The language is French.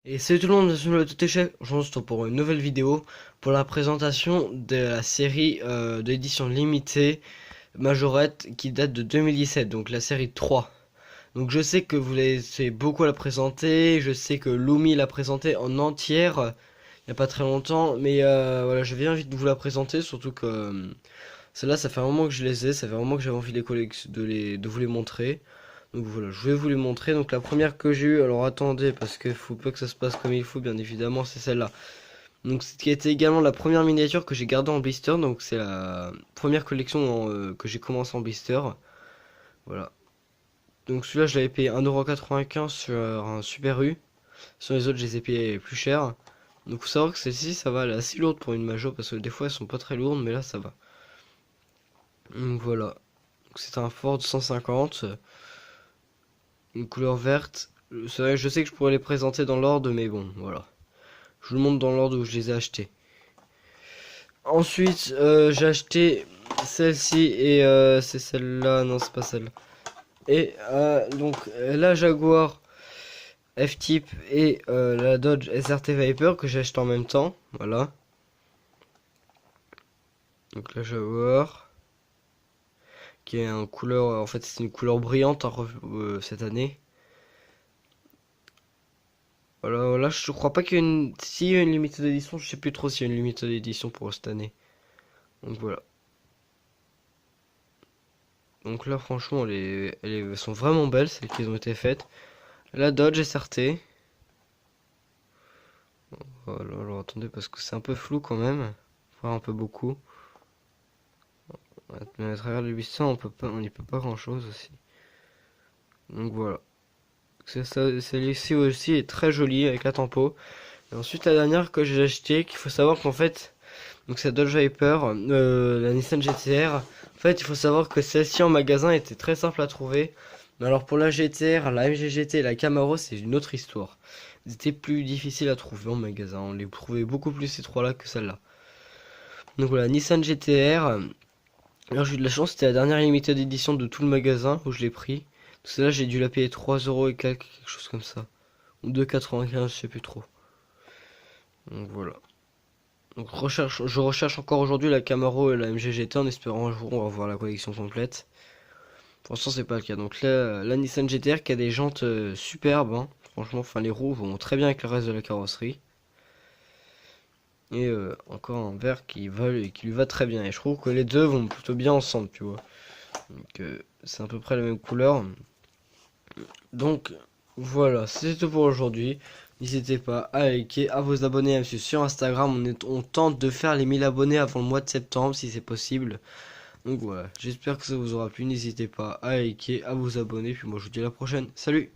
Et salut tout le monde, je suis le Totéchef. Aujourd'hui, on se retrouve pour une nouvelle vidéo pour la présentation de la série d'édition limitée Majorette qui date de 2017, donc la série 3. Donc je sais que vous laissez beaucoup à la présenter, je sais que Lumi l'a présentée en entière il n'y a pas très longtemps, mais voilà, je viens vite de vous la présenter, surtout que celle-là, ça fait un moment que je les ai, ça fait un moment que j'avais envie de vous les montrer. Donc voilà, je vais vous les montrer. Donc la première que j'ai eue, alors attendez, parce qu'il faut pas que ça se passe comme il faut, bien évidemment, c'est celle-là. Donc ce qui était également la première miniature que j'ai gardée en blister, donc c'est la première collection que j'ai commencé en blister. Voilà. Donc celui-là, je l'avais payé 1,95€ sur un Super U. Sur les autres, je les ai payés plus cher. Donc faut savoir que celle-ci, ça va, elle est assez lourde pour une Majo, parce que des fois, elles sont pas très lourdes, mais là, ça va. Donc voilà. C'est un Ford 150. Une couleur verte. C'est vrai, je sais que je pourrais les présenter dans l'ordre, mais bon, voilà. Je vous le montre dans l'ordre où je les ai achetés. Ensuite, j'ai acheté celle-ci et c'est celle-là. Non, c'est pas celle-là. Et donc la Jaguar F-Type et la Dodge SRT Viper que j'ai acheté en même temps. Voilà. Donc la Jaguar qui est en couleur, en fait c'est une couleur brillante cette année. Voilà, voilà, je crois pas qu'il y a une... S'il y a une limited d'édition, je sais plus trop s'il y a une limited d'édition pour cette année. Donc voilà. Donc là, franchement, elles sont vraiment belles, celles qui ont été faites. La Dodge SRT. Voilà, alors attendez, parce que c'est un peu flou quand même. Enfin, un peu beaucoup. Mais à travers les 800, on n'y peut pas grand chose aussi. Donc voilà. Celle-ci aussi est très jolie avec la tempo. Et ensuite, la dernière que j'ai achetée, qu'il faut savoir qu'en fait, donc c'est la Dodge Viper, la Nissan GT-R. En fait, il faut savoir que celle-ci en magasin était très simple à trouver. Mais alors pour la GT-R, la MG GT et la Camaro, c'est une autre histoire. Ils étaient plus difficiles à trouver en magasin. On les trouvait beaucoup plus ces trois-là que celle-là. Donc voilà, Nissan GT-R. Alors j'ai eu de la chance, c'était la dernière limitée d'édition de tout le magasin où je l'ai pris. Celle-là, j'ai dû la payer 3€ et quelque chose comme ça. Ou 2,95€, je sais plus trop. Donc voilà. Donc je recherche encore aujourd'hui la Camaro et la MG GT en espérant un jour on va avoir la collection complète. Pour l'instant c'est pas le cas. Donc là, la Nissan GT-R qui a des jantes superbes, hein. Franchement, enfin les roues vont très bien avec le reste de la carrosserie. Et encore un verre qui lui va très bien. Et je trouve que les deux vont plutôt bien ensemble, tu vois. Donc c'est à peu près la même couleur. Donc voilà, c'est tout pour aujourd'hui. N'hésitez pas à liker, à vous abonner, à me suivre sur Instagram. On tente de faire les 1000 abonnés avant le mois de septembre si c'est possible. Donc voilà, j'espère que ça vous aura plu. N'hésitez pas à liker, à vous abonner. Puis moi je vous dis à la prochaine. Salut!